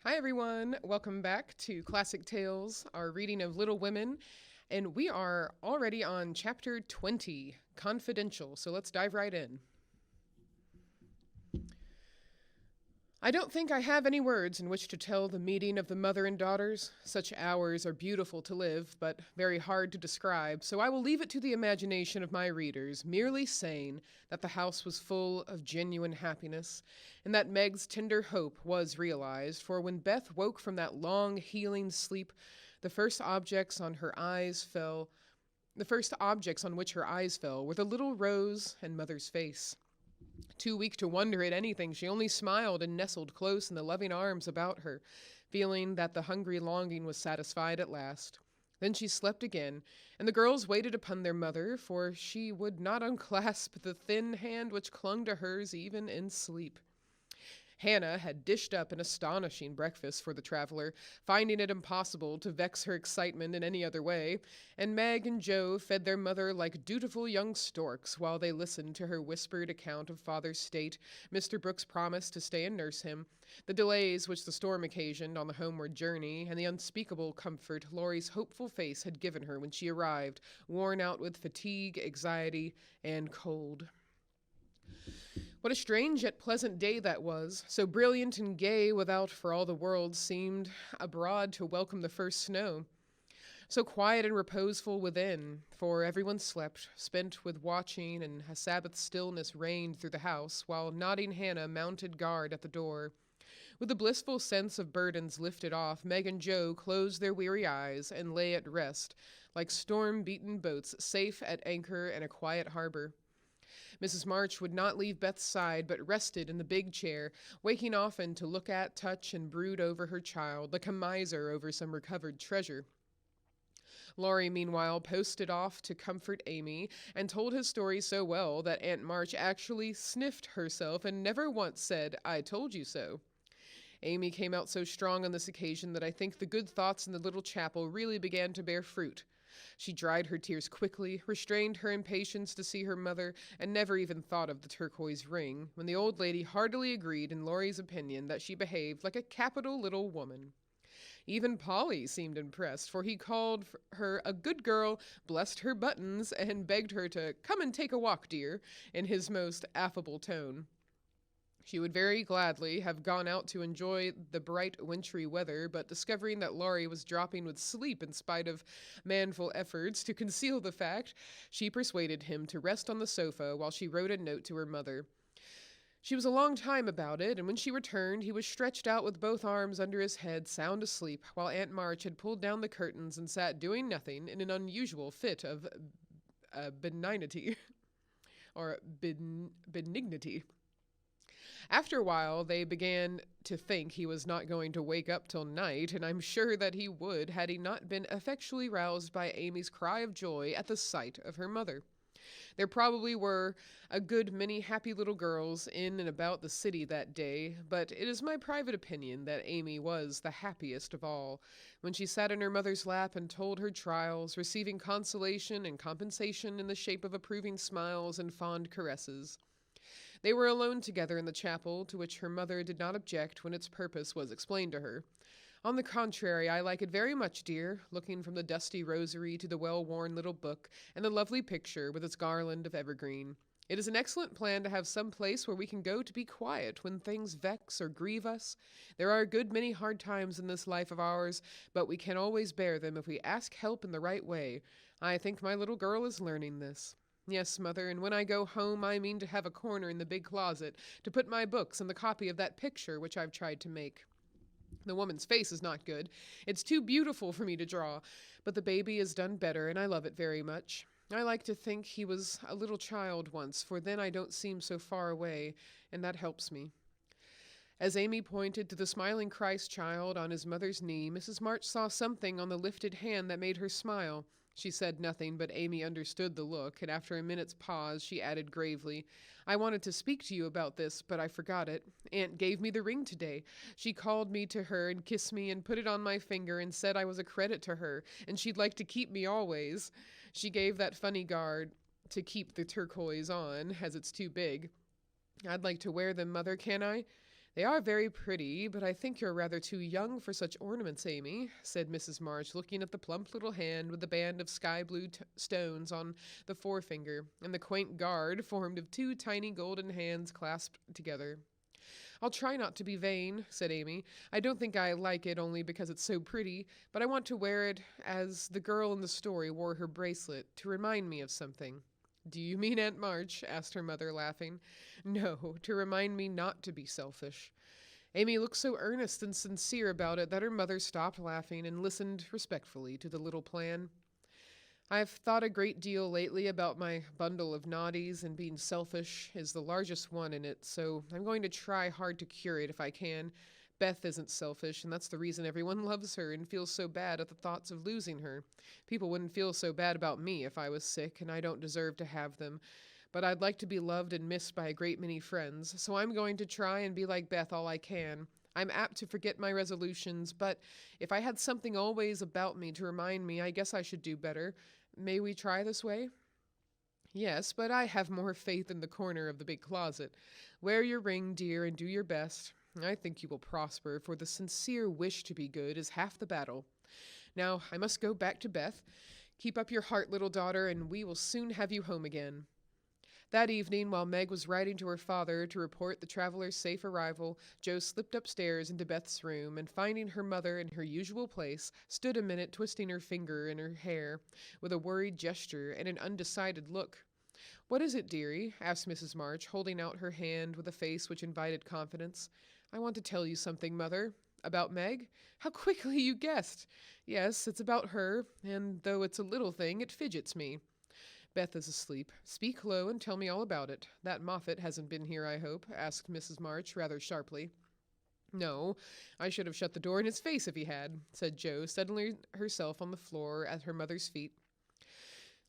Hi, everyone. Welcome back to Classic Tales, our reading of Little Women. And we are already on chapter 20, Confidential. So let's dive right in. I don't think I have any words in which to tell the meeting of the mother and daughters. Such hours are beautiful to live, but very hard to describe, so I will leave it to the imagination of my readers, merely saying that the house was full of genuine happiness, and that Meg's tender hope was realized, for when Beth woke from that long, healing sleep, the first objects on her eyes fell. The first objects on which her eyes fell were the little Rose and Mother's face. Too weak to wonder at anything, she only smiled and nestled close in the loving arms about her, feeling that the hungry longing was satisfied at last. Then she slept again, and the girls waited upon their mother, for she would not unclasp the thin hand which clung to hers even in sleep. Hannah had dished up an astonishing breakfast for the traveler, finding it impossible to vex her excitement in any other way, and Meg and Joe fed their mother like dutiful young storks while they listened to her whispered account of father's state, Mr. Brooks' promise to stay and nurse him, the delays which the storm occasioned on the homeward journey, and the unspeakable comfort Laurie's hopeful face had given her when she arrived, worn out with fatigue, anxiety, and cold. What a strange yet pleasant day that was, so brilliant and gay without for all the world seemed abroad to welcome the first snow. So quiet and reposeful within, for everyone slept, spent with watching, and a Sabbath stillness reigned through the house, while nodding Hannah mounted guard at the door. With a blissful sense of burdens lifted off, Meg and Joe closed their weary eyes and lay at rest, like storm-beaten boats safe at anchor in a quiet harbor. Mrs. March would not leave Beth's side, but rested in the big chair, waking often to look at, touch, and brood over her child, like a miser over some recovered treasure. Laurie, meanwhile, posted off to comfort Amy, and told his story so well that Aunt March actually sniffed herself and never once said, "I told you so." Amy came out so strong on this occasion that I think the good thoughts in the little chapel really began to bear fruit. She dried her tears quickly, restrained her impatience to see her mother, and never even thought of the turquoise ring, when the old lady heartily agreed in Laurie's opinion that she behaved like a capital little woman. Even Polly seemed impressed, for he called her a good girl, blessed her buttons, and begged her to "come and take a walk, dear," in his most affable tone. She would very gladly have gone out to enjoy the bright wintry weather, but discovering that Laurie was dropping with sleep in spite of manful efforts to conceal the fact, she persuaded him to rest on the sofa while she wrote a note to her mother. She was a long time about it, and when she returned, he was stretched out with both arms under his head, sound asleep, while Aunt March had pulled down the curtains and sat doing nothing in an unusual fit of benignity, or benignity. After a while, they began to think he was not going to wake up till night, and I'm sure that he would had he not been effectually roused by Amy's cry of joy at the sight of her mother. There probably were a good many happy little girls in and about the city that day, but it is my private opinion that Amy was the happiest of all, when she sat in her mother's lap and told her trials, receiving consolation and compensation in the shape of approving smiles and fond caresses. They were alone together in the chapel, to which her mother did not object when its purpose was explained to her. "On the contrary, I like it very much, dear," looking from the dusty rosary to the well-worn little book and the lovely picture with its garland of evergreen. "It is an excellent plan to have some place where we can go to be quiet when things vex or grieve us. There are a good many hard times in this life of ours, but we can always bear them if we ask help in the right way. I think my little girl is learning this. Yes, Mother, and when I go home I mean to have a corner in the big closet to put my books and the copy of that picture which I've tried to make. The woman's face is not good. It's too beautiful for me to draw, but the baby is done better, and I love it very much. I like to think he was a little child once, for then I don't seem so far away, and that helps me." As Amy pointed to the smiling Christ child on his mother's knee, Mrs. March saw something on the lifted hand that made her smile. She said nothing, but Amy understood the look, and after a minute's pause, she added gravely, "I wanted to speak to you about this, but I forgot it. Aunt gave me the ring today. She called me to her and kissed me and put it on my finger and said I was a credit to her, and she'd like to keep me always. She gave that funny guard to keep the turquoise on, as it's too big. I'd like to wear them, Mother, can I? They are very pretty, but I think you're rather too young for such ornaments, Amy, said Mrs. March, looking at the plump little hand with the band of sky blue stones on the forefinger, and the quaint guard formed of two tiny golden hands clasped together. I'll try not to be vain, said Amy. I don't think I like it only because it's so pretty, but I want to wear it as the girl in the story wore her bracelet, to remind me of something. Do you mean Aunt March? Asked her mother, laughing. No, to remind me not to be selfish. Amy looked so earnest and sincere about it that her mother stopped laughing and listened respectfully to the little plan. I've thought a great deal lately about my bundle of naughties, and being selfish is the largest one in it, so I'm going to try hard to cure it if I can. Beth isn't selfish, and that's the reason everyone loves her and feels so bad at the thoughts of losing her. People wouldn't feel so bad about me if I was sick, and I don't deserve to have them. But I'd like to be loved and missed by a great many friends, so I'm going to try and be like Beth all I can. I'm apt to forget my resolutions, but if I had something always about me to remind me, I guess I should do better. May we try this way? Yes, but I have more faith in the corner of the big closet. Wear your ring, dear, and do your best. I think you will prosper, for the sincere wish to be good is half the battle. Now, I must go back to Beth. Keep up your heart, little daughter, and we will soon have you home again. That evening, while Meg was writing to her father to report the traveler's safe arrival, Jo slipped upstairs into Beth's room, and finding her mother in her usual place, stood a minute twisting her finger in her hair, with a worried gesture and an undecided look. What is it, dearie? Asked Mrs. March, holding out her hand with a face which invited confidence. I want to tell you something, Mother. About Meg? How quickly you guessed! Yes, it's about her, and though it's a little thing, it fidgets me. Beth is asleep. Speak low and tell me all about it. That Moffat hasn't been here, I hope? Asked Mrs. March, rather sharply. No, I should have shut the door in his face if he had, said Jo, settling herself on the floor at her mother's feet.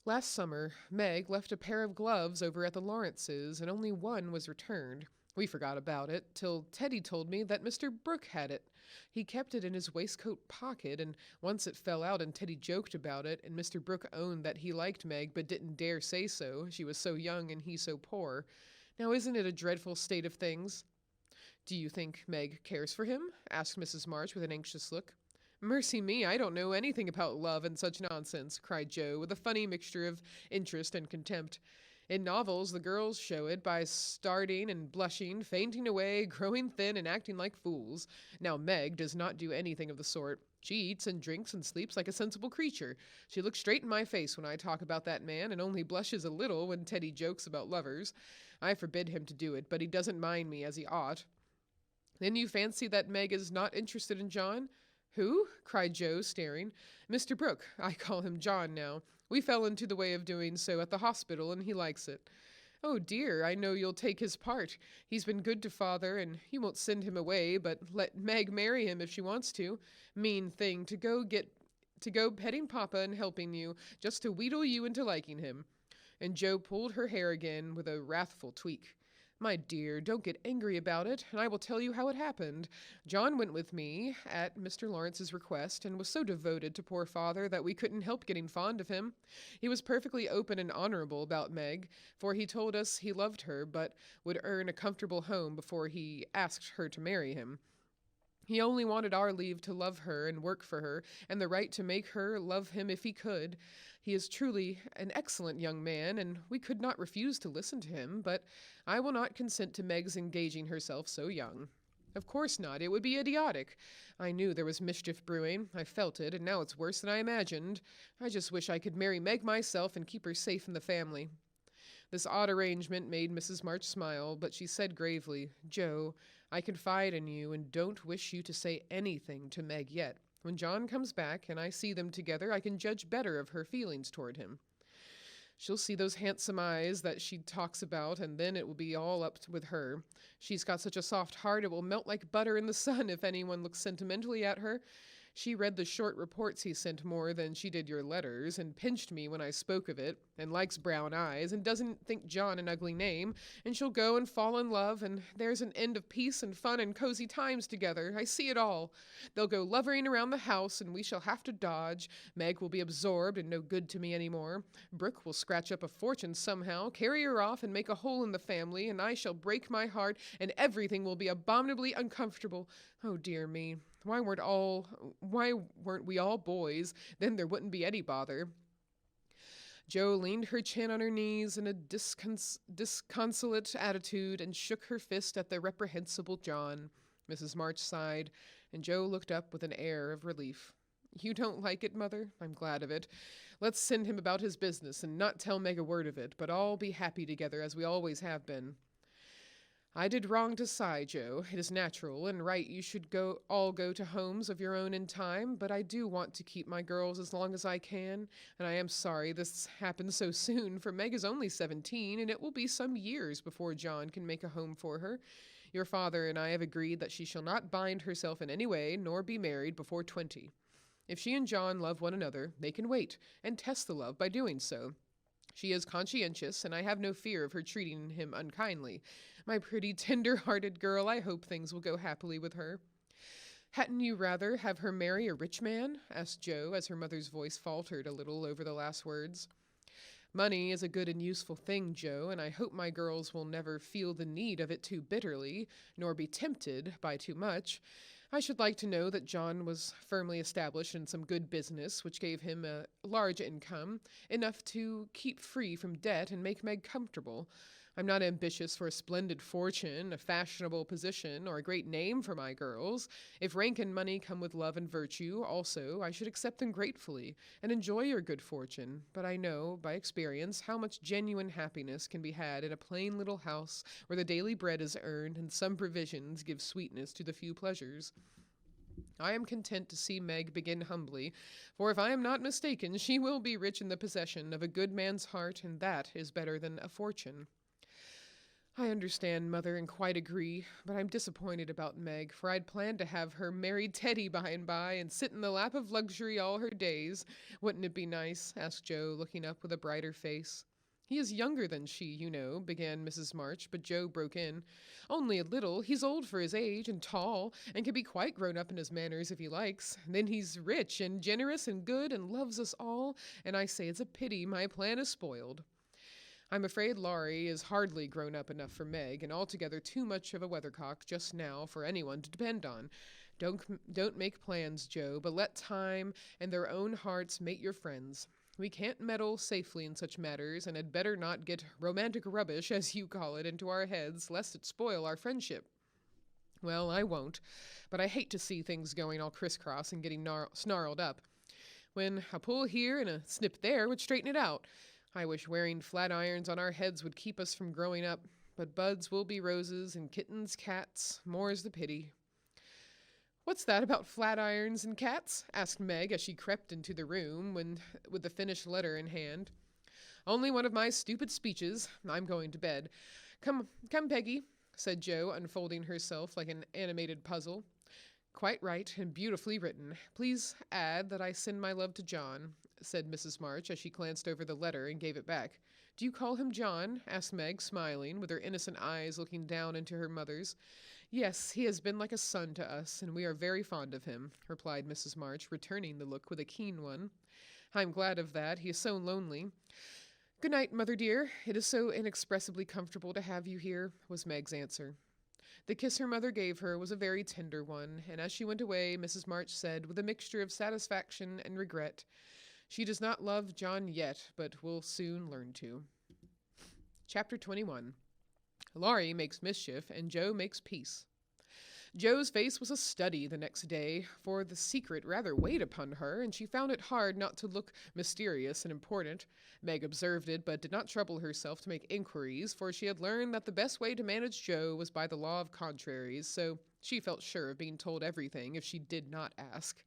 Last summer, Meg left a pair of gloves over at the Lawrences', and only one was returned. We forgot about it, till Teddy told me that Mr. Brooke had it. He kept it in his waistcoat pocket, and once it fell out and Teddy joked about it, and Mr. Brooke owned that he liked Meg but didn't dare say so. She was so young and he so poor. Now isn't it a dreadful state of things? Do you think Meg cares for him? Asked Mrs. March with an anxious look. Mercy me, I don't know anything about love and such nonsense, cried Jo, with a funny mixture of interest and contempt. In novels, the girls show it by starting and blushing, fainting away, growing thin, and acting like fools. Now Meg does not do anything of the sort. She eats and drinks and sleeps like a sensible creature. She looks straight in my face when I talk about that man, and only blushes a little when Teddy jokes about lovers. I forbid him to do it, but he doesn't mind me as he ought. Then you fancy that Meg is not interested in John? Who? Cried Jo, staring. Mr. Brooke. I call him John now. We fell into the way of doing so at the hospital, and he likes it. Oh, dear, I know you'll take his part. He's been good to father, and you won't send him away, but let Meg marry him if she wants to. Mean thing, to go petting Papa and helping you, just to wheedle you into liking him. And Jo pulled her hair again with a wrathful tweak. My dear, don't get angry about it, and I will tell you how it happened. John went with me, at Mr. Lawrence's request, and was so devoted to poor father that we couldn't help getting fond of him. He was perfectly open and honorable about Meg, for he told us he loved her, but would earn a comfortable home before he asked her to marry him. He only wanted our leave to love her and work for her, and the right to make her love him if he could. He is truly an excellent young man, and we could not refuse to listen to him, but I will not consent to Meg's engaging herself so young. Of course not. It would be idiotic. I knew there was mischief brewing. I felt it, and now it's worse than I imagined. I just wish I could marry Meg myself and keep her safe in the family. This odd arrangement made Mrs. March smile, but she said gravely, Jo, I confide in you and don't wish you to say anything to Meg yet. When John comes back and I see them together, I can judge better of her feelings toward him. She'll see those handsome eyes that she talks about, and then it will be all up with her. She's got such a soft heart it will melt like butter in the sun if anyone looks sentimentally at her. She read the short reports he sent more than she did your letters, and pinched me when I spoke of it, and likes brown eyes, and doesn't think John an ugly name, and she'll go and fall in love, and there's an end of peace and fun and cozy times together. I see it all. They'll go lovering around the house, and we shall have to dodge. Meg will be absorbed and no good to me any more. Brooke will scratch up a fortune somehow, carry her off, and make a hole in the family, and I shall break my heart, and everything will be abominably uncomfortable. Oh, dear me. Why weren't we all boys? Then there wouldn't be any bother. Jo leaned her chin on her knees in a disconsolate attitude and shook her fist at the reprehensible John. Mrs. March sighed, and Jo looked up with an air of relief. You don't like it, Mother? I'm glad of it. Let's send him about his business and not tell Meg a word of it, but all be happy together as we always have been. I did wrong to sigh, Jo. It is natural and right you should all go to homes of your own in time, but I do want to keep my girls as long as I can, and I am sorry this happened so soon, for Meg is only 17, and it will be some years before John can make a home for her. Your father and I have agreed that she shall not bind herself in any way, nor be married before 20. If she and John love one another, they can wait, and test the love by doing so. She is conscientious, and I have no fear of her treating him unkindly. My pretty, tender-hearted girl, I hope things will go happily with her. Hadn't you rather have her marry a rich man? Asked Jo, as her mother's voice faltered a little over the last words. Money is a good and useful thing, Jo, and I hope my girls will never feel the need of it too bitterly, nor be tempted by too much. I should like to know that John was firmly established in some good business, which gave him a large income, enough to keep free from debt and make Meg comfortable. I'm not ambitious for a splendid fortune, a fashionable position, or a great name for my girls. If rank and money come with love and virtue, also, I should accept them gratefully and enjoy your good fortune. But I know, by experience, how much genuine happiness can be had in a plain little house where the daily bread is earned and some provisions give sweetness to the few pleasures. I am content to see Meg begin humbly, for if I am not mistaken, she will be rich in the possession of a good man's heart, and that is better than a fortune. I understand, Mother, and quite agree, but I'm disappointed about Meg, for I'd planned to have her marry Teddy by and by and sit in the lap of luxury all her days. Wouldn't it be nice? Asked Jo, looking up with a brighter face. He is younger than she, you know, began Mrs. March, but Jo broke in. Only a little. He's old for his age and tall, and can be quite grown up in his manners if he likes. Then he's rich and generous and good and loves us all, and I say it's a pity my plan is spoiled. I'm afraid Laurie is hardly grown up enough for Meg, and altogether too much of a weathercock just now for anyone to depend on. Don't make plans, Jo, but let time and their own hearts mate your friends. We can't meddle safely in such matters, and had better not get romantic rubbish, as you call it, into our heads, lest it spoil our friendship. Well, I won't, but I hate to see things going all crisscross and getting snarled up, when a pull here and a snip there would straighten it out. I wish wearing flat irons on our heads would keep us from growing up, but buds will be roses and kittens cats, more's the pity. What's that about flat irons and cats? Asked Meg as she crept into the room with the finished letter in hand. Only one of my stupid speeches. I'm going to bed. Come, Peggy, said Jo, unfolding herself like an animated puzzle. Quite right, and beautifully written. Please add that I send my love to John, said Mrs. March as she glanced over the letter and gave it back. Do you call him John? Asked Meg, smiling, with her innocent eyes looking down into her mother's. Yes, he has been like a son to us, and we are very fond of him, replied Mrs. March, returning the look with a keen one. I'm glad of that. He is so lonely. Good night, Mother dear. It is so inexpressibly comfortable to have you here, was Meg's answer. The kiss her mother gave her was a very tender one, and as she went away, Mrs. March said, with a mixture of satisfaction and regret, she does not love John yet, but will soon learn to. Chapter 21. Laurie makes mischief, and Jo makes peace. Jo's face was a study the next day, for the secret rather weighed upon her, and she found it hard not to look mysterious and important. Meg observed it, but did not trouble herself to make inquiries, for she had learned that the best way to manage Jo was by the law of contraries, so she felt sure of being told everything if she did not ask.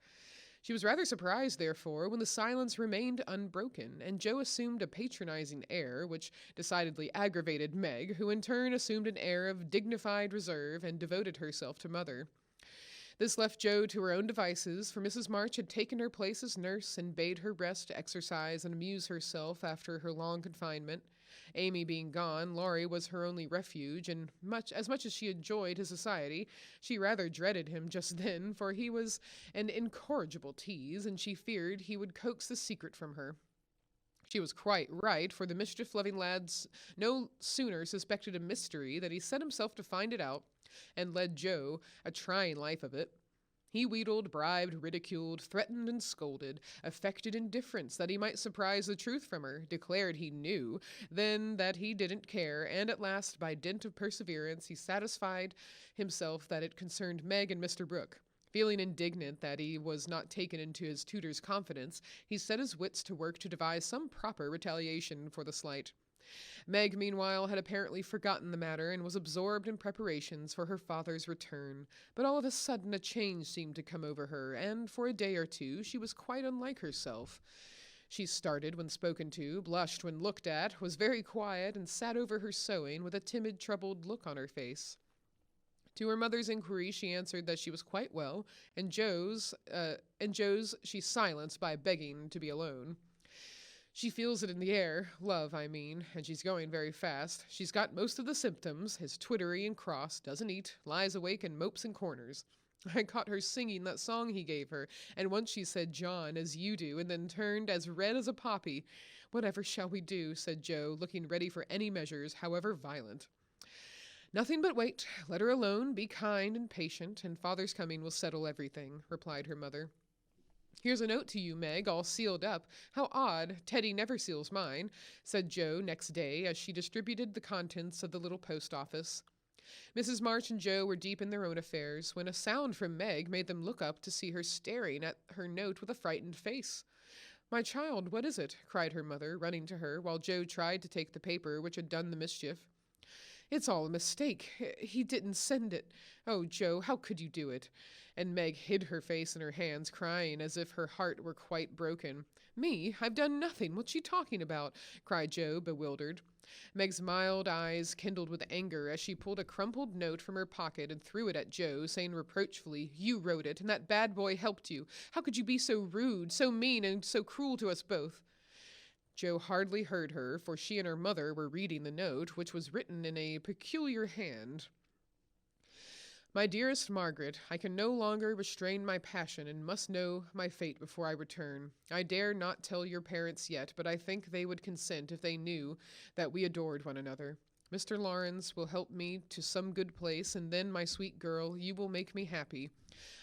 She was rather surprised, therefore, when the silence remained unbroken, and Jo assumed a patronizing air, which decidedly aggravated Meg, who in turn assumed an air of dignified reserve and devoted herself to Mother. This left Jo to her own devices, for Mrs. March had taken her place as nurse and bade her rest, exercise, and amuse herself after her long confinement. Amy being gone, Laurie was her only refuge, and much as she enjoyed his society, she rather dreaded him just then, for he was an incorrigible tease, and she feared he would coax the secret from her. She was quite right, for the mischief-loving lad no sooner suspected a mystery than he set himself to find it out, and led Jo a trying life of it. He wheedled, bribed, ridiculed, threatened, and scolded, affected indifference that he might surprise the truth from her, declared he knew, then that he didn't care, and at last, by dint of perseverance, he satisfied himself that it concerned Meg and Mr. Brooke. Feeling indignant that he was not taken into his tutor's confidence, he set his wits to work to devise some proper retaliation for the slight. Meg, meanwhile, had apparently forgotten the matter and was absorbed in preparations for her father's return. But all of a sudden a change seemed to come over her, and for a day or two she was quite unlike herself. She started when spoken to, blushed when looked at, was very quiet, and sat over her sewing with a timid, troubled look on her face. To her mother's inquiry, she answered that she was quite well, and Jo's she silenced by begging to be alone. She feels it in the air, love, I mean, and she's going very fast. She's got most of the symptoms, is twittery and cross, doesn't eat, lies awake and mopes in corners. I caught her singing that song he gave her, and once she said John, as you do, and then turned as red as a poppy. Whatever shall we do, said Jo, looking ready for any measures, however violent. Nothing but wait. Let her alone, be kind and patient, and father's coming will settle everything, replied her mother. Here's a note to you, Meg, all sealed up. How odd. Teddy never seals mine, said Jo next day as she distributed the contents of the little post office. Mrs. March and Jo were deep in their own affairs when a sound from Meg made them look up to see her staring at her note with a frightened face. My child, what is it? Cried her mother, running to her, while Jo tried to take the paper which had done the mischief. It's all a mistake. He didn't send it. Oh, Jo, how could you do it? And Meg hid her face in her hands, crying as if her heart were quite broken. Me? I've done nothing. What's she talking about? Cried Jo, bewildered. Meg's mild eyes kindled with anger as she pulled a crumpled note from her pocket and threw it at Jo, saying reproachfully, You wrote it, and that bad boy helped you. How could you be so rude, so mean, and so cruel to us both? Jo hardly heard her, for she and her mother were reading the note, which was written in a peculiar hand. My dearest Margaret, I can no longer restrain my passion and must know my fate before I return. I dare not tell your parents yet, but I think they would consent if they knew that we adored one another. Mr. Lawrence will help me to some good place, and then, my sweet girl, you will make me happy.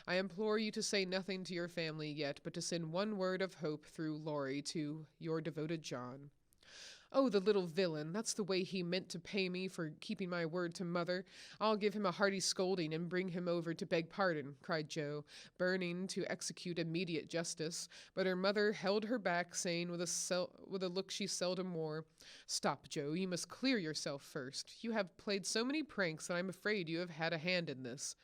I implore you to say nothing to your family yet, but to send one word of hope through Laurie to your devoted John. Oh, the little villain! That's the way he meant to pay me for keeping my word to mother. I'll give him a hearty scolding and bring him over to beg pardon, cried Jo, burning to execute immediate justice. But her mother held her back, saying with a look she seldom wore, Stop, Jo, you must clear yourself first. You have played so many pranks that I'm afraid you have had a hand in this.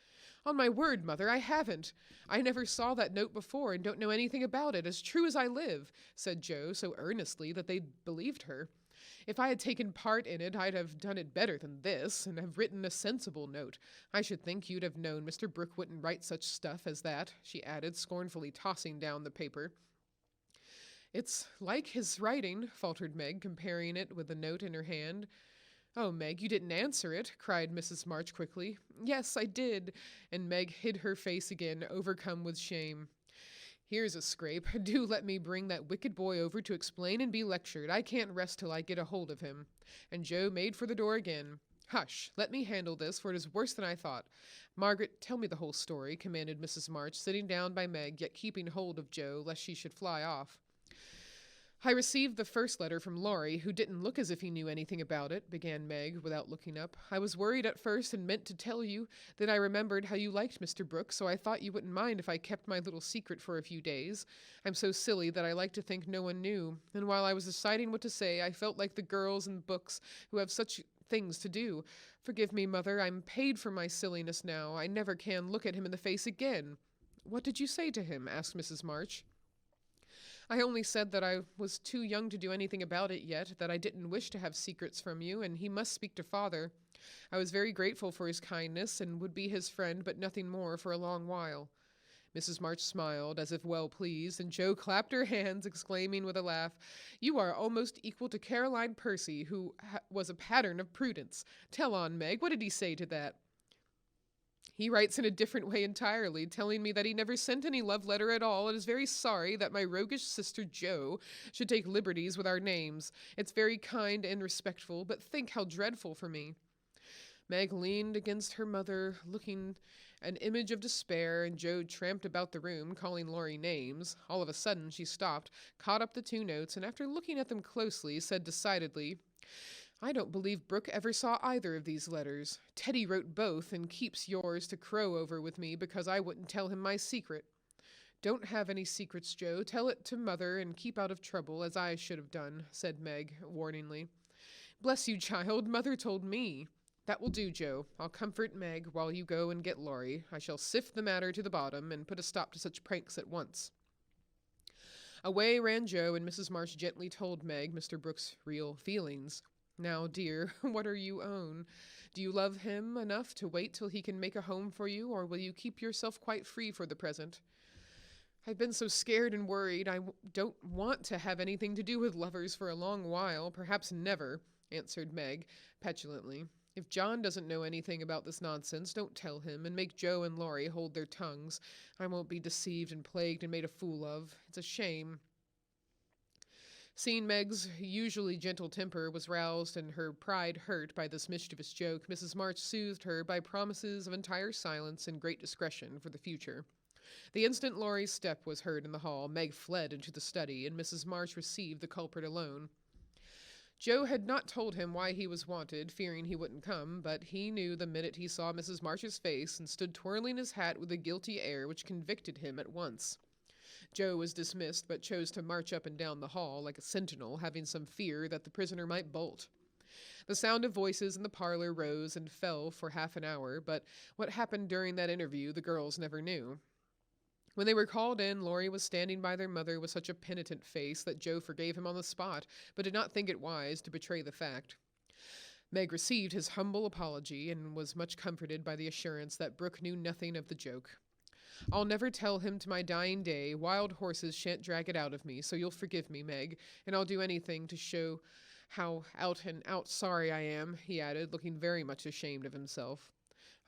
On my word, Mother, I haven't. I never saw that note before and don't know anything about it, as true as I live, said Jo, so earnestly that they believed her. If I had taken part in it, I'd have done it better than this, and have written a sensible note. I should think you'd have known Mr. Brooke wouldn't write such stuff as that, she added, scornfully tossing down the paper. It's like his writing, faltered Meg, comparing it with the note in her hand. Oh, Meg, you didn't answer it, cried Mrs. March quickly. Yes, I did, and Meg hid her face again, overcome with shame. Here's a scrape. Do let me bring that wicked boy over to explain and be lectured. I can't rest till I get a hold of him. And Jo made for the door again. Hush, let me handle this, for it is worse than I thought. Margaret, tell me the whole story, commanded Mrs. March, sitting down by Meg, yet keeping hold of Jo, lest she should fly off. I received the first letter from Laurie, who didn't look as if he knew anything about it, began Meg, without looking up. I was worried at first and meant to tell you. Then I remembered how you liked Mr. Brooke, so I thought you wouldn't mind if I kept my little secret for a few days. I'm so silly that I like to think no one knew. And while I was deciding what to say, I felt like the girls in books who have such things to do. Forgive me, Mother, I'm paid for my silliness now. I never can look at him in the face again. What did you say to him? Asked Mrs. March. I only said that I was too young to do anything about it yet, that I didn't wish to have secrets from you, and he must speak to father. I was very grateful for his kindness, and would be his friend, but nothing more for a long while. Mrs. March smiled, as if well pleased, and Jo clapped her hands, exclaiming with a laugh, "You are almost equal to Caroline Percy, who was a pattern of prudence. Tell on, Meg, what did he say to that?" "He writes in a different way entirely, telling me that he never sent any love letter at all, and is very sorry that my roguish sister Jo should take liberties with our names. It's very kind and respectful, but think how dreadful for me." Meg leaned against her mother, looking an image of despair, and Jo tramped about the room, calling Laurie names. All of a sudden, she stopped, caught up the two notes, and after looking at them closely, said decidedly, "I don't believe Brooke ever saw either of these letters. Teddy wrote both, and keeps yours to crow over with me because I wouldn't tell him my secret." "Don't have any secrets, Jo. Tell it to mother and keep out of trouble, as I should have done," said Meg, warningly. "Bless you, child, mother told me." "That will do, Jo. I'll comfort Meg while you go and get Laurie. I shall sift the matter to the bottom and put a stop to such pranks at once." Away ran Jo, and Mrs. March gently told Meg Mr. Brooke's real feelings. "Now, dear, what are you own? Do you love him enough to wait till he can make a home for you, or will you keep yourself quite free for the present?" "I've been so scared and worried. I don't want to have anything to do with lovers for a long while, perhaps never," answered Meg petulantly. "If John doesn't know anything about this nonsense, don't tell him, and make Jo and Laurie hold their tongues. I won't be deceived and plagued and made a fool of. It's a shame." Seeing Meg's usually gentle temper was roused and her pride hurt by this mischievous joke, Mrs. March soothed her by promises of entire silence and great discretion for the future. The instant Laurie's step was heard in the hall, Meg fled into the study, and Mrs. March received the culprit alone. Jo had not told him why he was wanted, fearing he wouldn't come, but he knew the minute he saw Mrs. March's face, and stood twirling his hat with a guilty air which convicted him at once. Jo was dismissed, but chose to march up and down the hall like a sentinel, having some fear that the prisoner might bolt. The sound of voices in the parlor rose and fell for half an hour, but what happened during that interview the girls never knew. When they were called in, Laurie was standing by their mother with such a penitent face that Jo forgave him on the spot, but did not think it wise to betray the fact. Meg received his humble apology, and was much comforted by the assurance that Brooke knew nothing of the joke. "I'll never tell him to my dying day. Wild horses shan't drag it out of me, so you'll forgive me, Meg, and I'll do anything to show how out and out sorry I am," he added, looking very much ashamed of himself.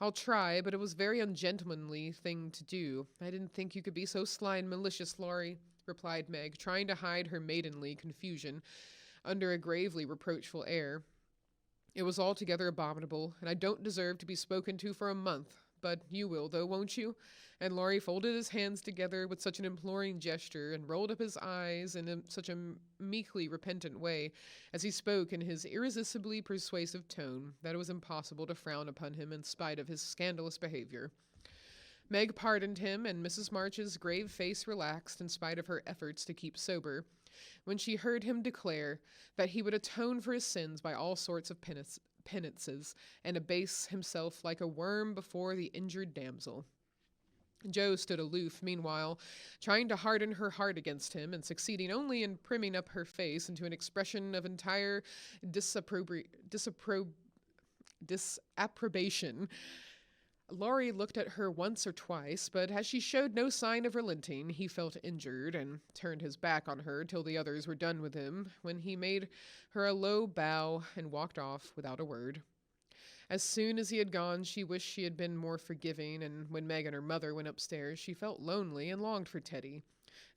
"I'll try, but it was a very ungentlemanly thing to do. I didn't think you could be so sly and malicious, Laurie," replied Meg, trying to hide her maidenly confusion under a gravely reproachful air. "It was altogether abominable, and I don't deserve to be spoken to for a month. But you will, though, won't you?" And Laurie folded his hands together with such an imploring gesture, and rolled up his eyes in such a meekly repentant way, as he spoke in his irresistibly persuasive tone, that it was impossible to frown upon him in spite of his scandalous behavior. Meg pardoned him, and Mrs. March's grave face relaxed in spite of her efforts to keep sober, when she heard him declare that he would atone for his sins by all sorts of penances, and abase himself like a worm before the injured damsel. Jo stood aloof, meanwhile, trying to harden her heart against him, and succeeding only in primming up her face into an expression of entire disapprobation. Laurie looked at her once or twice, but as she showed no sign of relenting, he felt injured, and turned his back on her till the others were done with him, when he made her a low bow and walked off without a word. As soon as he had gone, she wished she had been more forgiving, and when Meg and her mother went upstairs, she felt lonely and longed for Teddy.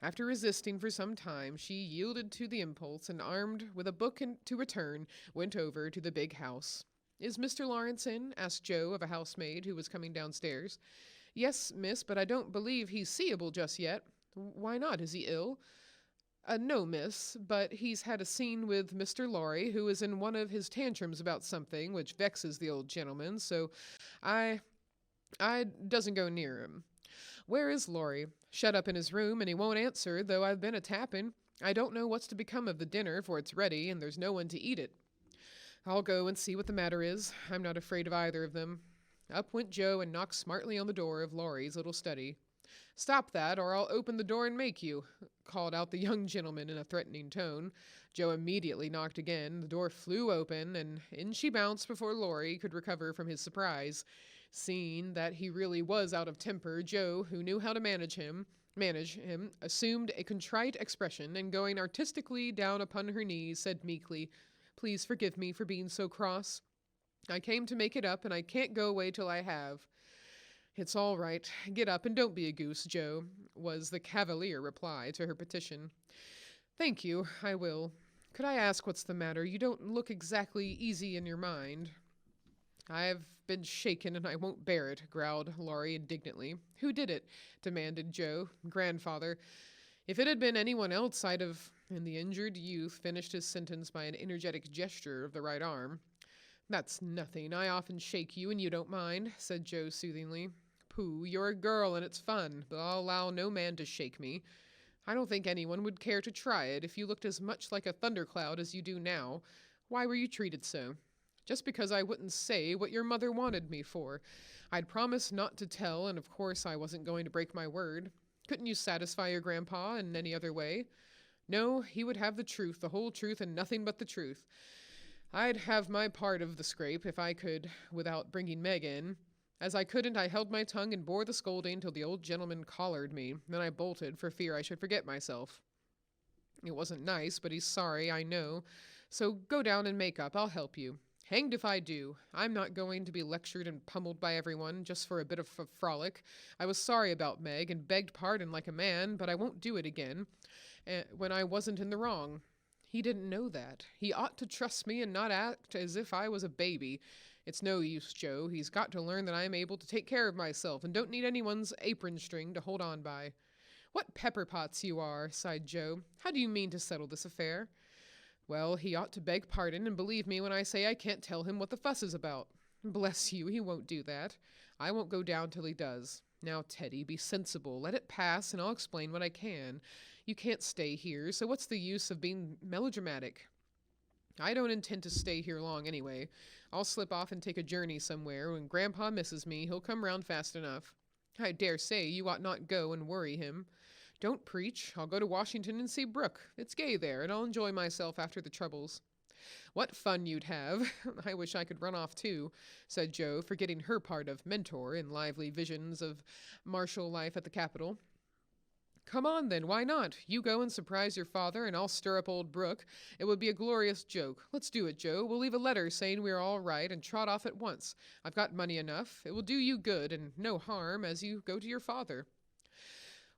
After resisting for some time, she yielded to the impulse, and armed with a book to return, went over to the big house. "Is Mr. Lawrence in?" asked Jo of a housemaid who was coming downstairs. "Yes, miss, but I don't believe he's seeable just yet." "Why not? Is he ill?" No, miss, but he's had a scene with Mr. Laurie, who is in one of his tantrums about something, which vexes the old gentleman, so I doesn't go near him." "Where is Laurie?" "Shut up in his room, and he won't answer, though I've been a-tapping. I don't know what's to become of the dinner, for it's ready, and there's no one to eat it." "I'll go and see what the matter is. I'm not afraid of either of them." Up went Jo and knocked smartly on the door of Laurie's little study. "Stop that, or I'll open the door and make you," called out the young gentleman in a threatening tone. Joe immediately knocked again. The door flew open, and in she bounced before Laurie could recover from his surprise. Seeing that he really was out of temper, Joe, who knew how to manage him, assumed a contrite expression, and going artistically down upon her knees, said meekly, "Please forgive me for being so cross. I came to make it up, and I can't go away till I have." "It's all right. Get up and don't be a goose, Joe," was the cavalier reply to her petition. "Thank you, I will. Could I ask what's the matter? You don't look exactly easy in your mind." "I've been shaken, and I won't bear it," growled Laurie indignantly. "Who did it?" demanded Joe. "Grandfather. If it had been anyone else, I'd have—" And the injured youth finished his sentence by an energetic gesture of the right arm. "That's nothing. I often shake you, and you don't mind," said Joe soothingly. "Pooh, you're a girl, and it's fun, but I'll allow no man to shake me. I don't think anyone would care to try it if you looked as much like a thundercloud as you do now. Why were you treated so?" "Just because I wouldn't say what your mother wanted me for. I'd promised not to tell, and of course I wasn't going to break my word. Couldn't you satisfy your grandpa in any other way?" "No, he would have the truth, the whole truth, and nothing but the truth. I'd have my part of the scrape if I could, without bringing Meg in. As I couldn't, I held my tongue and bore the scolding till the old gentleman collared me. Then I bolted for fear I should forget myself. It wasn't nice, but he's sorry, I know. So go down and make up. I'll help you. Hanged if I do. I'm not going to be lectured and pummeled by everyone just for a bit of a frolic. I was sorry about Meg and begged pardon like a man, but I won't do it again when I wasn't in the wrong. He didn't know that. He ought to trust me and not act as if I was a baby. It's no use, Joe. He's got to learn that I am able to take care of myself and don't need anyone's apron string to hold on by." "What pepper-pots you are," sighed Joe. "How do you mean to settle this affair?" "Well, he ought to beg pardon and believe me when I say I can't tell him what the fuss is about." "Bless you, he won't do that. I won't go down till he does. Now, Teddy, be sensible. Let it pass, and I'll explain what I can. You can't stay here, so what's the use of being melodramatic?" "I don't intend to stay here long anyway. I'll slip off and take a journey somewhere. When Grandpa misses me, he'll come round fast enough." "I dare say you ought not go and worry him." "Don't preach. I'll go to Washington and see Brooke. It's gay there, and I'll enjoy myself after the troubles." "What fun you'd have. I wish I could run off too," said Joe, forgetting her part of mentor in lively visions of martial life at the Capitol. "Come on, then. Why not? You go and surprise your father, and I'll stir up old Brooke. It would be a glorious joke. Let's do it, Joe. We'll leave a letter saying we're all right and trot off at once. I've got money enough. It will do you good and no harm as you go to your father."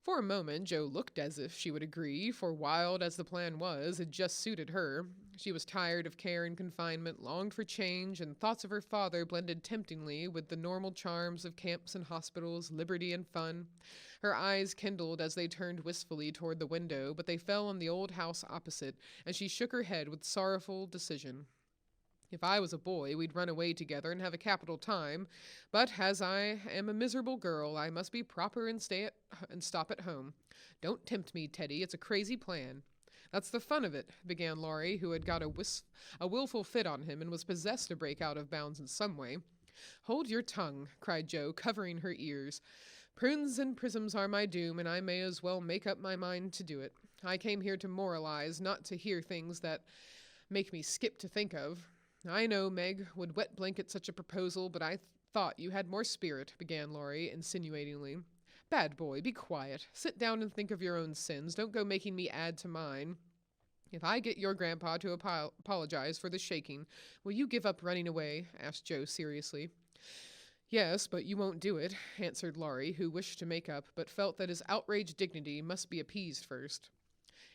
For a moment, Joe looked as if she would agree, for wild as the plan was, it just suited her. She was tired of care and confinement, longed for change, and thoughts of her father blended temptingly with the normal charms of camps and hospitals, liberty and fun. Her eyes kindled as they turned wistfully toward the window, but they fell on the old house opposite, and she shook her head with sorrowful decision. "If I was a boy, we'd run away together and have a capital time. But as I am a miserable girl, I must be proper and stop at home. Don't tempt me, Teddy. It's a crazy plan." "That's the fun of it," began Laurie, who had got a willful fit on him and was possessed to break out of bounds in some way. "Hold your tongue," cried Joe, covering her ears. "Prunes and prisms are my doom, and I may as well make up my mind to do it. I came here to moralize, not to hear things that make me skip to think of. I know Meg would wet blanket such a proposal, but I thought you had more spirit," began Laurie insinuatingly. "Bad boy, be quiet. Sit down and think of your own sins. Don't go making me add to mine. If I get your grandpa to apologize for the shaking, will you give up running away?" asked Joe seriously. "Yes, but you won't do it," answered Laurie, who wished to make up, but felt that his outraged dignity must be appeased first.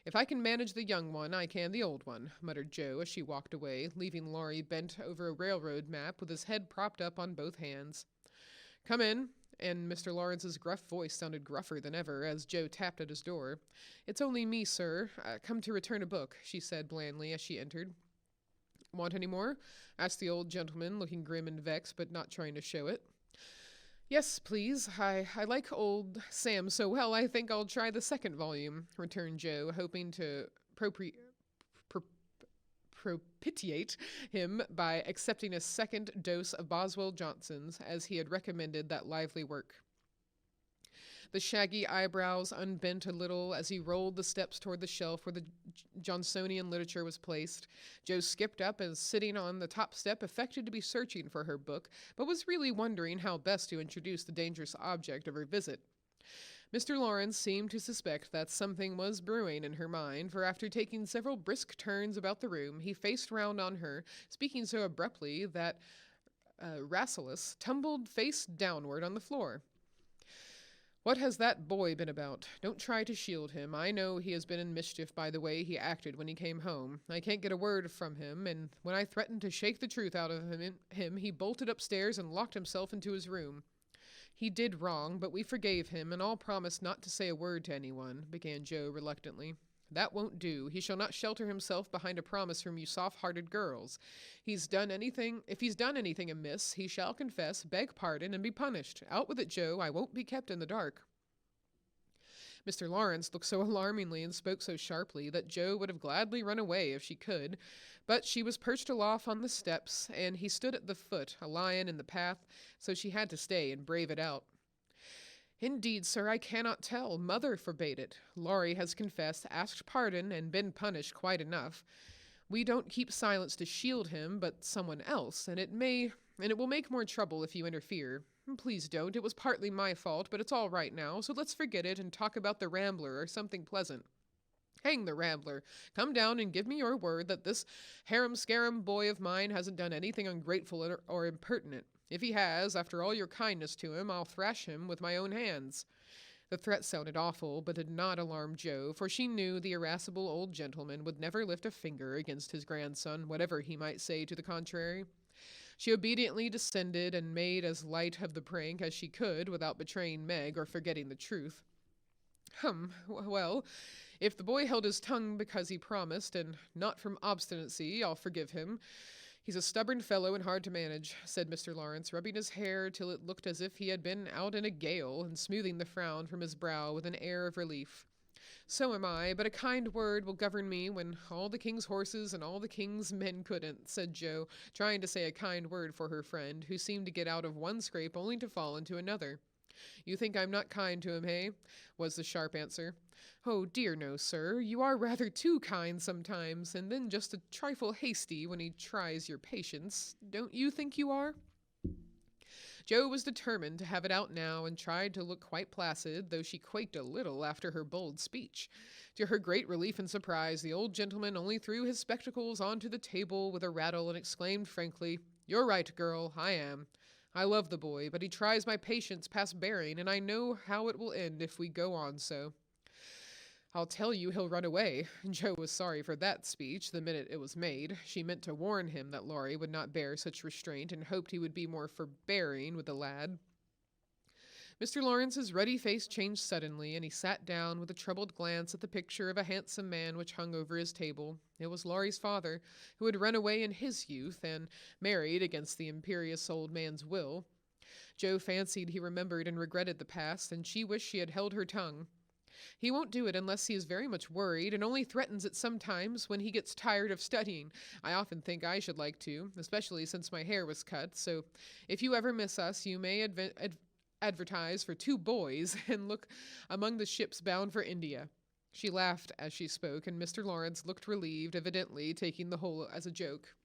"If I can manage the young one, I can the old one," muttered Joe as she walked away, leaving Laurie bent over a railroad map with his head propped up on both hands. "Come in," and Mr. Lawrence's gruff voice sounded gruffer than ever as Joe tapped at his door. "It's only me, sir. Come to return a book," she said blandly as she entered. "Want any more?" asked the old gentleman, looking grim and vexed, but not trying to show it. "Yes, please. I like old Sam so well I think I'll try the second volume," returned Joe, hoping to propitiate him by accepting a second dose of Boswell Johnson's, as he had recommended that lively work. The shaggy eyebrows unbent a little as he rolled the steps toward the shelf where the Johnsonian literature was placed. Joe skipped up and, sitting on the top step, affected to be searching for her book, but was really wondering how best to introduce the dangerous object of her visit. Mr. Lawrence seemed to suspect that something was brewing in her mind, for after taking several brisk turns about the room, he faced round on her, speaking so abruptly that Rasselas tumbled face downward on the floor. "What has that boy been about? Don't try to shield him. I know he has been in mischief by the way he acted when he came home. I can't get a word from him, and when I threatened to shake the truth out of him, he bolted upstairs and locked himself into his room. He did wrong, but we forgave him, and all promised not to say a word to anyone," began Joe reluctantly. "That won't do. He shall not shelter himself behind a promise from you soft-hearted girls. If he's done anything amiss, he shall confess, beg pardon, and be punished. Out with it, Joe. I won't be kept in the dark." Mr. Lawrence looked so alarmingly and spoke so sharply that Joe would have gladly run away if she could, but she was perched aloft on the steps, and he stood at the foot, a lion in the path, so she had to stay and brave it out. "Indeed, sir, I cannot tell. Mother forbade it. Laurie has confessed, asked pardon, and been punished quite enough. We don't keep silence to shield him, but someone else, and it will make more trouble if you interfere. Please don't. It was partly my fault, but it's all right now, so let's forget it and talk about the Rambler or something pleasant." "Hang the Rambler. Come down and give me your word that this harum-scarum boy of mine hasn't done anything ungrateful or impertinent. If he has, after all your kindness to him, I'll thrash him with my own hands." The threat sounded awful, but did not alarm Joe, for she knew the irascible old gentleman would never lift a finger against his grandson, whatever he might say to the contrary. She obediently descended and made as light of the prank as she could without betraying Meg or forgetting the truth. Well, if the boy held his tongue because he promised, and not from obstinacy, I'll forgive him. He's a stubborn fellow and hard to manage," said Mr. Lawrence, rubbing his hair till it looked as if he had been out in a gale, and smoothing the frown from his brow with an air of relief. "So am I, but a kind word will govern me when all the king's horses and all the king's men couldn't," said Joe, trying to say a kind word for her friend, who seemed to get out of one scrape only to fall into another. "You think I'm not kind to him, hey?" was the sharp answer. "Oh, dear no, sir. You are rather too kind sometimes, and then just a trifle hasty when he tries your patience. Don't you think you are?" Joe was determined to have it out now, and tried to look quite placid, though she quaked a little after her bold speech. To her great relief and surprise, the old gentleman only threw his spectacles onto the table with a rattle and exclaimed frankly, "You're right, girl, I am. I love the boy, but he tries my patience past bearing, and I know how it will end if we go on so." "I'll tell you he'll run away." Joe was sorry for that speech the minute it was made. She meant to warn him that Laurie would not bear such restraint, and hoped he would be more forbearing with the lad. Mr. Lawrence's ruddy face changed suddenly, and he sat down with a troubled glance at the picture of a handsome man which hung over his table. It was Laurie's father, who had run away in his youth, and married against the imperious old man's will. Joe fancied he remembered and regretted the past, and she wished she had held her tongue. "He won't do it unless he is very much worried, and only threatens it sometimes when he gets tired of studying. I often think I should like to, especially since my hair was cut, so if you ever miss us, you may advertise for 2 boys and look among the ships bound for India." She laughed as she spoke, and Mr. Lawrence looked relieved, evidently taking the whole as a joke.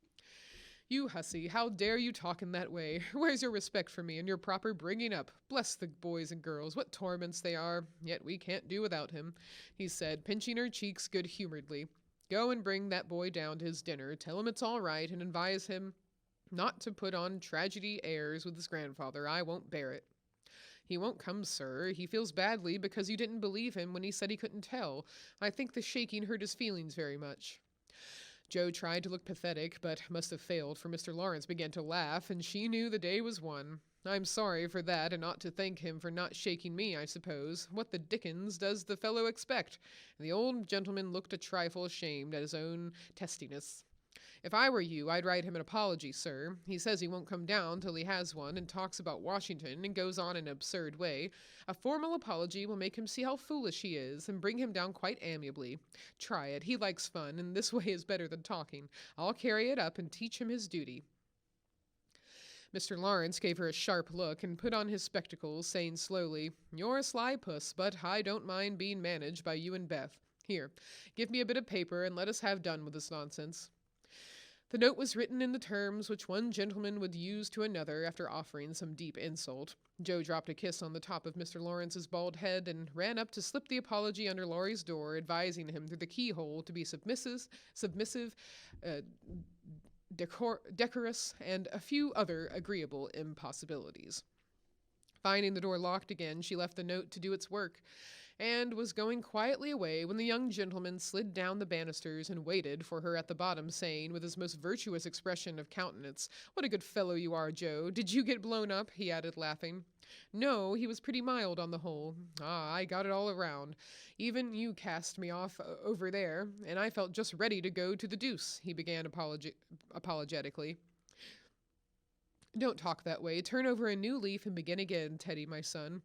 "You hussy, how dare you talk in that way? Where's your respect for me and your proper bringing up? Bless the boys and girls, what torments they are! Yet we can't do without him," he said, pinching her cheeks good-humoredly. "Go and bring that boy down to his dinner, tell him it's all right, and advise him not to put on tragedy airs with his grandfather. I won't bear it." "He won't come, sir. He feels badly because you didn't believe him when he said he couldn't tell. I think the shaking hurt his feelings very much." Joe tried to look pathetic, but must have failed, for Mr. Lawrence began to laugh, and she knew the day was won. "I'm sorry for that, and ought to thank him for not shaking me, I suppose. What the dickens does the fellow expect?" The old gentleman looked a trifle ashamed at his own testiness. "If I were you, I'd write him an apology, sir. He says he won't come down till he has one, and talks about Washington, and goes on in an absurd way. A formal apology will make him see how foolish he is, and bring him down quite amiably. Try it. He likes fun, and this way is better than talking. I'll carry it up and teach him his duty." Mr. Lawrence gave her a sharp look and put on his spectacles, saying slowly, "You're a sly puss, but I don't mind being managed by you and Beth. Here, give me a bit of paper and let us have done with this nonsense." The note was written in the terms which one gentleman would use to another after offering some deep insult. Joe dropped a kiss on the top of Mr. Lawrence's bald head and ran up to slip the apology under Laurie's door, advising him through the keyhole to be submissive, uh, decorous, and a few other agreeable impossibilities. Finding the door locked again, she left the note to do its work, and was going quietly away when the young gentleman slid down the banisters and waited for her at the bottom, saying, with his most virtuous expression of countenance, "What a good fellow you are, Joe. Did you get blown up?" he added, laughing. "No, he was pretty mild on the whole. I got it all around. Even you cast me off over there, and I felt just ready to go to the deuce," he began apologetically. "Don't talk that way. Turn over a new leaf and begin again, Teddy, my son."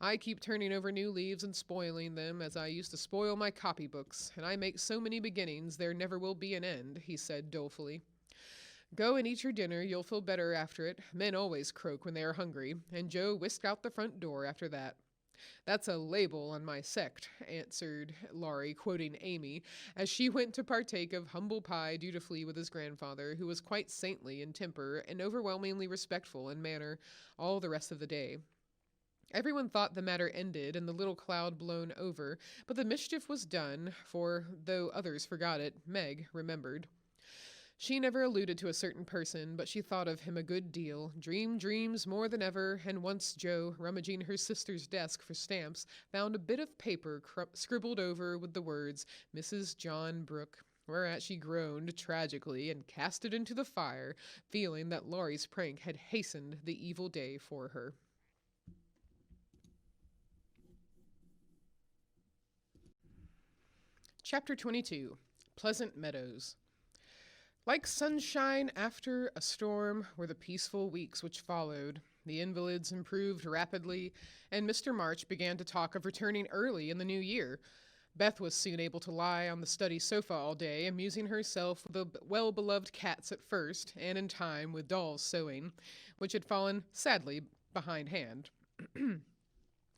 "I keep turning over new leaves and spoiling them, as I used to spoil my copybooks, and I make so many beginnings there never will be an end," he said dolefully. "Go and eat your dinner. You'll feel better after it. Men always croak when they are hungry," and Joe whisked out the front door after that. "That's a label on my sect," answered Laurie, quoting Amy, as she went to partake of humble pie dutifully with his grandfather, who was quite saintly in temper and overwhelmingly respectful in manner all the rest of the day. Everyone thought the matter ended and the little cloud blown over, but the mischief was done, for, though others forgot it, Meg remembered. She never alluded to a certain person, but she thought of him a good deal, dreamed dreams more than ever, and once Joe, rummaging her sister's desk for stamps, found a bit of paper scribbled over with the words, "Mrs. John Brooke," whereat she groaned tragically and cast it into the fire, feeling that Laurie's prank had hastened the evil day for her. Chapter 22. Pleasant Meadows. Like sunshine after a storm were the peaceful weeks which followed. The invalids improved rapidly, and Mr. March began to talk of returning early in the new year. Beth was soon able to lie on the study sofa all day, amusing herself with the well-beloved cats at first, and in time with dolls' sewing, which had fallen sadly behindhand.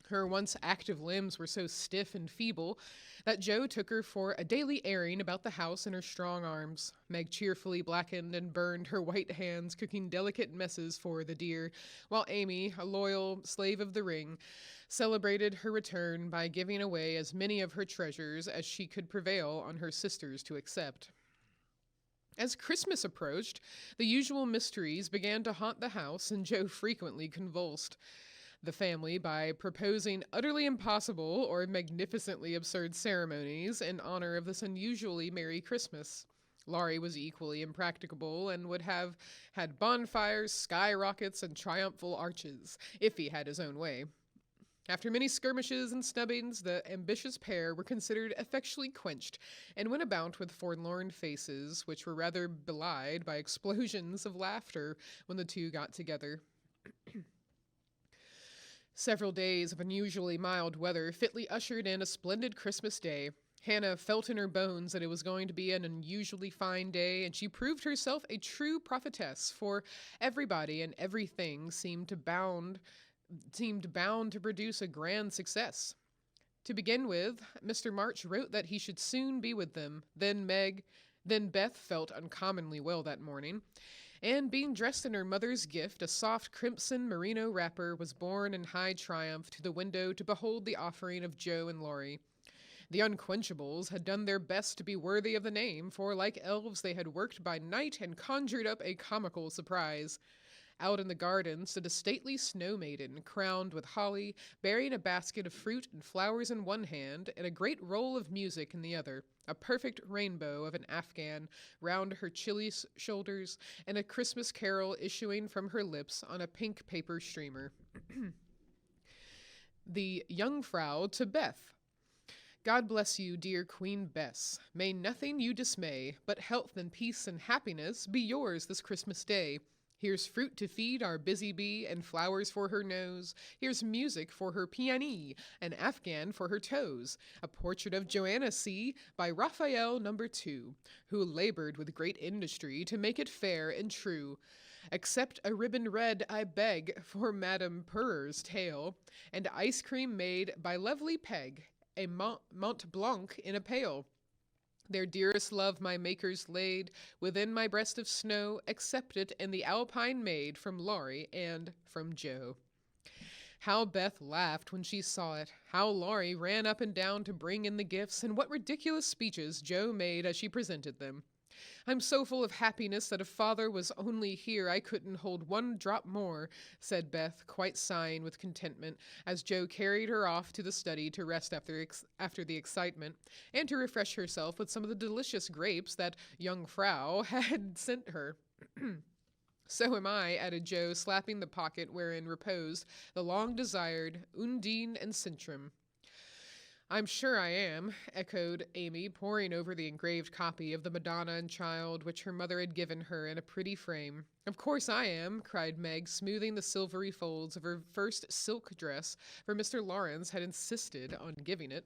Her once active limbs were so stiff and feeble that Joe took her for a daily airing about the house in her strong arms. Meg cheerfully blackened and burned her white hands cooking delicate messes for the dear, while Amy, a loyal slave of the ring, celebrated her return by giving away as many of her treasures as she could prevail on her sisters to accept. As Christmas approached, the usual mysteries began to haunt the house, and Joe frequently convulsed the family by proposing utterly impossible or magnificently absurd ceremonies in honor of this unusually merry Christmas. Laurie was equally impracticable and would have had bonfires, skyrockets, and triumphal arches, if he had his own way. After many skirmishes and snubbings, the ambitious pair were considered effectually quenched, and went about with forlorn faces, which were rather belied by explosions of laughter when the two got together. Several days of unusually mild weather fitly ushered in a splendid Christmas day. Hannah felt in her bones that it was going to be an unusually fine day, and she proved herself a true prophetess, for everybody and everything seemed bound to produce a grand success. To begin with, Mr. March wrote that he should soon be with them. Then Beth felt uncommonly well that morning, and being dressed in her mother's gift, a soft crimson merino wrapper, was borne in high triumph to the window to behold the offering of Joe and Laurie. The Unquenchables had done their best to be worthy of the name, for like elves they had worked by night and conjured up a comical surprise. Out in the garden stood a stately snow maiden, crowned with holly, bearing a basket of fruit and flowers in one hand, and a great roll of music in the other, a perfect rainbow of an Afghan round her chilly shoulders, and a Christmas carol issuing from her lips on a pink paper streamer. The Jungfrau to Beth. God bless you, dear Queen Bess. May nothing you dismay, but health and peace and happiness be yours this Christmas day. Here's fruit to feed our busy bee, and flowers for her nose. Here's music for her peony, an Afghan for her toes. A portrait of Joanna C. by Raphael No. 2, who labored with great industry to make it fair and true. Except a ribbon red, I beg, for Madame Purr's tail, and ice cream made by lovely Peg, a Mont Blanc in a pail. Their dearest love my makers laid within my breast of snow, accept it and the Alpine maid from Laurie and from Joe. How Beth laughed when she saw it, how Laurie ran up and down to bring in the gifts, and what ridiculous speeches Joe made as she presented them. I'm so full of happiness that if Father was only here I couldn't hold one drop more, said Beth, quite sighing with contentment, as Joe carried her off to the study to rest after the excitement, and to refresh herself with some of the delicious grapes that young Frau had sent her. So am I, added Joe, slapping the pocket wherein reposed the long-desired Undine and Sintram. I'm sure I am, echoed Amy, poring over the engraved copy of the Madonna and Child which her mother had given her in a pretty frame. Of course I am, cried Meg, smoothing the silvery folds of her first silk dress, for Mr. Lawrence had insisted on giving it.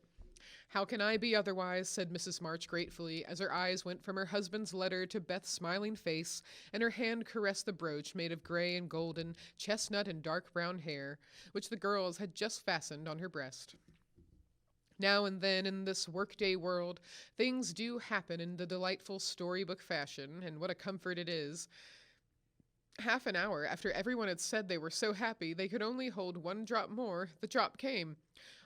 How can I be otherwise, said Mrs. March gratefully, as her eyes went from her husband's letter to Beth's smiling face, and her hand caressed the brooch made of gray and golden, chestnut and dark brown hair, which the girls had just fastened on her breast. Now and then in this workday world, things do happen in the delightful storybook fashion, and what a comfort it is. Half an hour after everyone had said they were so happy they could only hold one drop more, the drop came.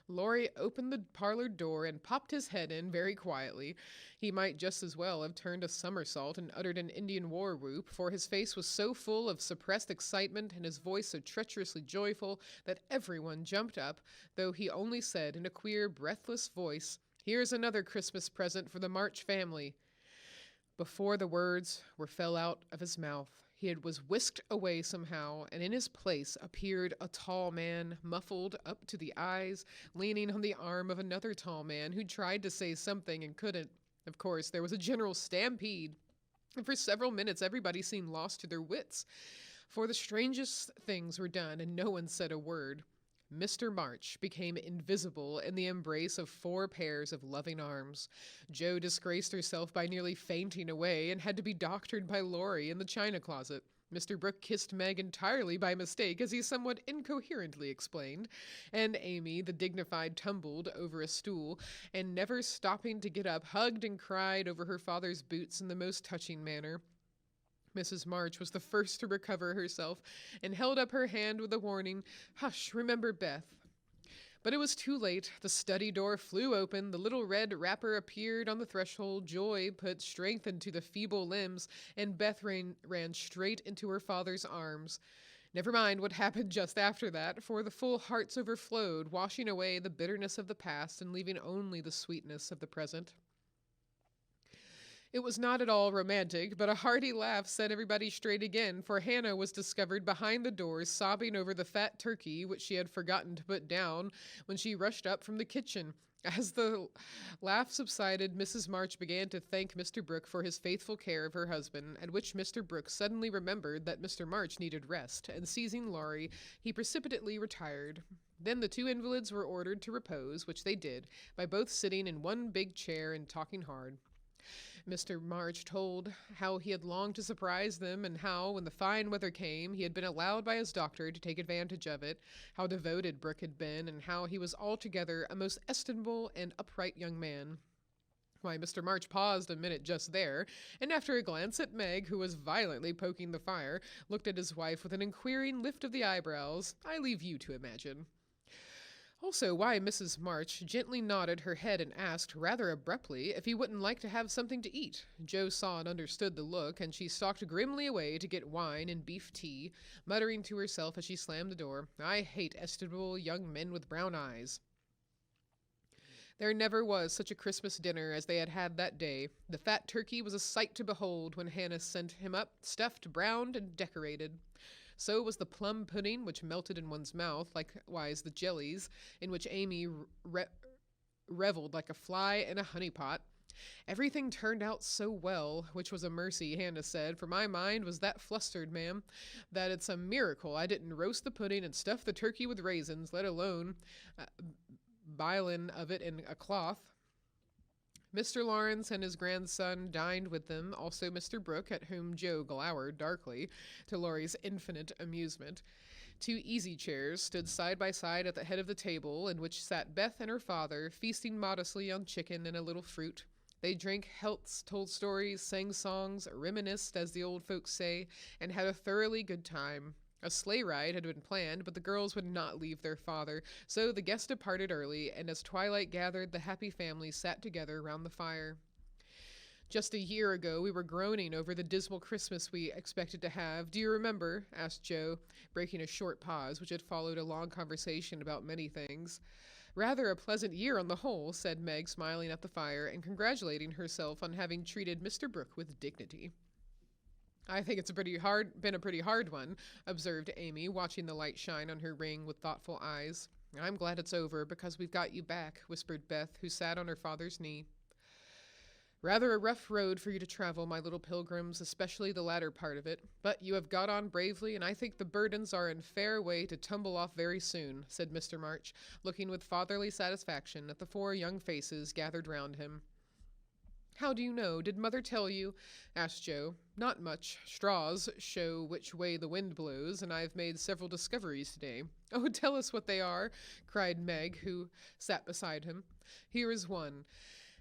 Laurie opened the parlor door and popped his head in very quietly. He might just as well have turned a somersault and uttered an Indian war whoop, for his face was so full of suppressed excitement and his voice so treacherously joyful that everyone jumped up, though he only said in a queer, breathless voice, "Here's another Christmas present for the March family." Before the words fell out of his mouth, he was whisked away somehow, and in his place appeared a tall man, muffled up to the eyes, leaning on the arm of another tall man who tried to say something and couldn't. Of course, there was a general stampede, and for several minutes everybody seemed lost to their wits, for the strangest things were done and no one said a word. Mr. March became invisible in the embrace of 4 pairs of loving arms. Jo disgraced herself by nearly fainting away and had to be doctored by Laurie in the china closet. Mr. Brooke kissed Meg entirely by mistake, as he somewhat incoherently explained, and Amy, the dignified, tumbled over a stool, and never stopping to get up, hugged and cried over her father's boots in the most touching manner. Mrs. March was the first to recover herself, and held up her hand with a warning, "Hush, remember Beth." But it was too late. The study door flew open, the little red wrapper appeared on the threshold, joy put strength into the feeble limbs, and Beth ran straight into her father's arms. Never mind what happened just after that, for the full hearts overflowed, washing away the bitterness of the past and leaving only the sweetness of the present. It was not at all romantic, but a hearty laugh set everybody straight again, for Hannah was discovered behind the doors sobbing over the fat turkey which she had forgotten to put down when she rushed up from the kitchen. As the laugh subsided, Mrs. March began to thank Mr. Brooke for his faithful care of her husband, at which Mr. Brooke suddenly remembered that Mr. March needed rest, and seizing Laurie, he precipitately retired. Then the 2 invalids were ordered to repose, which they did, by both sitting in one big chair and talking hard. Mr. March told how he had longed to surprise them, and how, when the fine weather came, he had been allowed by his doctor to take advantage of it, how devoted Brooke had been, and how he was altogether a most estimable and upright young man. Why, Mr. March paused a minute just there, and after a glance at Meg, who was violently poking the fire, looked at his wife with an inquiring lift of the eyebrows. I leave you to imagine. Also, why Mrs. March gently nodded her head and asked, rather abruptly, if he wouldn't like to have something to eat. Jo saw and understood the look, and she stalked grimly away to get wine and beef tea, muttering to herself as she slammed the door, "I hate estimable young men with brown eyes." There never was such a Christmas dinner as they had had that day. The fat turkey was a sight to behold when Hannah sent him up, stuffed, browned, and decorated. So was the plum pudding, which melted in one's mouth, likewise the jellies, in which Amy reveled like a fly in a honey pot. Everything turned out so well, which was a mercy, Hannah said, for my mind was that flustered, ma'am, that it's a miracle I didn't roast the pudding and stuff the turkey with raisins, let alone bilin of it in a cloth. Mr. Lawrence and his grandson dined with them, also Mr. Brooke, at whom Joe glowered darkly, to Laurie's infinite amusement. 2 easy chairs stood side by side at the head of the table, in which sat Beth and her father, feasting modestly on chicken and a little fruit. They drank healths, told stories, sang songs, reminisced, as the old folks say, and had a thoroughly good time. A sleigh ride had been planned, but the girls would not leave their father, so the guests departed early, and as twilight gathered, the happy family sat together round the fire. Just a year ago, we were groaning over the dismal Christmas we expected to have. Do you remember? Asked Joe, breaking a short pause, which had followed a long conversation about many things. Rather a pleasant year on the whole, said Meg, smiling at the fire and congratulating herself on having treated Mr. Brooke with dignity. I think it's been a pretty hard one, observed Amy, watching the light shine on her ring with thoughtful eyes. I'm glad it's over, because we've got you back, whispered Beth, who sat on her father's knee. Rather a rough road for you to travel, my little pilgrims, especially the latter part of it. But you have got on bravely, and I think the burdens are in fair way to tumble off very soon, said Mr. March, looking with fatherly satisfaction at the 4 young faces gathered round him. How do you know? Did Mother tell you? Asked Joe. Not much. Straws show which way the wind blows, and I've made several discoveries today. Oh, tell us what they are, cried Meg, who sat beside him. Here is one.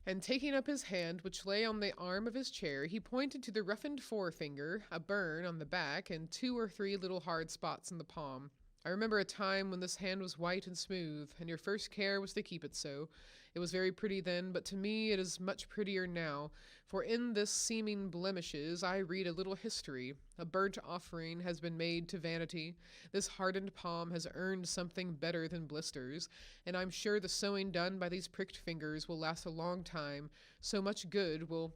And taking up his hand, which lay on the arm of his chair, he pointed to the roughened forefinger, a burn on the back, and 2 or 3 little hard spots in the palm. I remember a time when this hand was white and smooth, and your first care was to keep it so. It was very pretty then, but to me it is much prettier now, for in this seeming blemishes I read a little history. A burnt offering has been made to vanity. This hardened palm has earned something better than blisters, and I'm sure the sewing done by these pricked fingers will last a long time. So much goodwill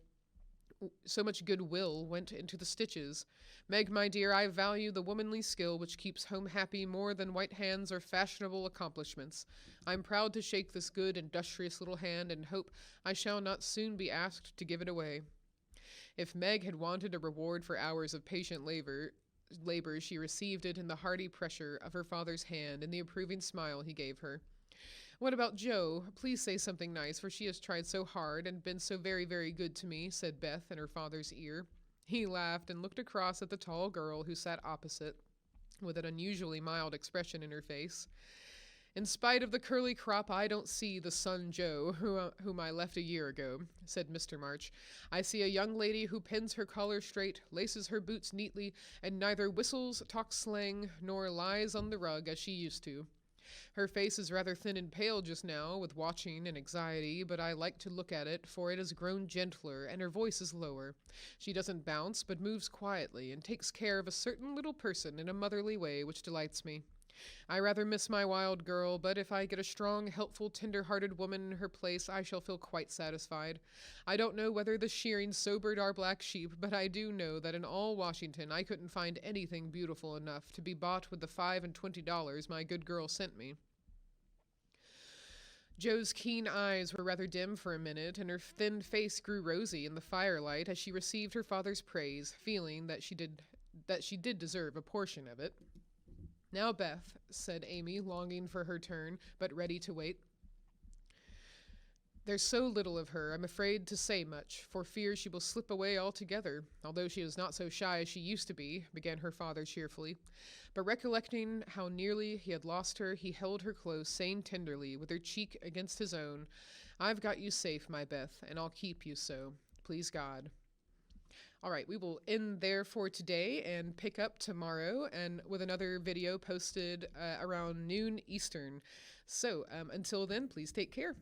went into the stitches. Meg, my dear, I value the womanly skill which keeps home happy more than white hands or fashionable accomplishments. I'm proud to shake this good, industrious little hand, and hope I shall not soon be asked to give it away. If Meg had wanted a reward for hours of patient labor, she received it in the hearty pressure of her father's hand and the approving smile he gave her. What about Jo? Please say something nice, for she has tried so hard and been so very, very good to me, said Beth in her father's ear. He laughed and looked across at the tall girl who sat opposite, with an unusually mild expression in her face. In spite of the curly crop, I don't see the son Jo, whom I left a year ago, said Mr. March. I see a young lady who pins her collar straight, laces her boots neatly, and neither whistles, talks slang, nor lies on the rug as she used to. Her face is rather thin and pale just now, with watching and anxiety, but I like to look at it, for it has grown gentler, and her voice is lower. She doesn't bounce, but moves quietly, and takes care of a certain little person in a motherly way which delights me. I rather miss my wild girl, but if I get a strong, helpful, tender-hearted woman in her place, I shall feel quite satisfied. I don't know whether the shearing sobered our black sheep, but I do know that in all Washington I couldn't find anything beautiful enough to be bought with the $25 my good girl sent me. Jo's keen eyes were rather dim for a minute, and her thin face grew rosy in the firelight as she received her father's praise, feeling that she did deserve a portion of it. Now, Beth, said Amy, longing for her turn, but ready to wait. There's so little of her, I'm afraid to say much, for fear she will slip away altogether, although she is not so shy as she used to be, began her father cheerfully. But recollecting how nearly he had lost her, he held her close, saying tenderly, with her cheek against his own, I've got you safe, my Beth, and I'll keep you so, please God. All right, we will end there for today and pick up tomorrow and with another video posted around noon Eastern. So until then, please take care.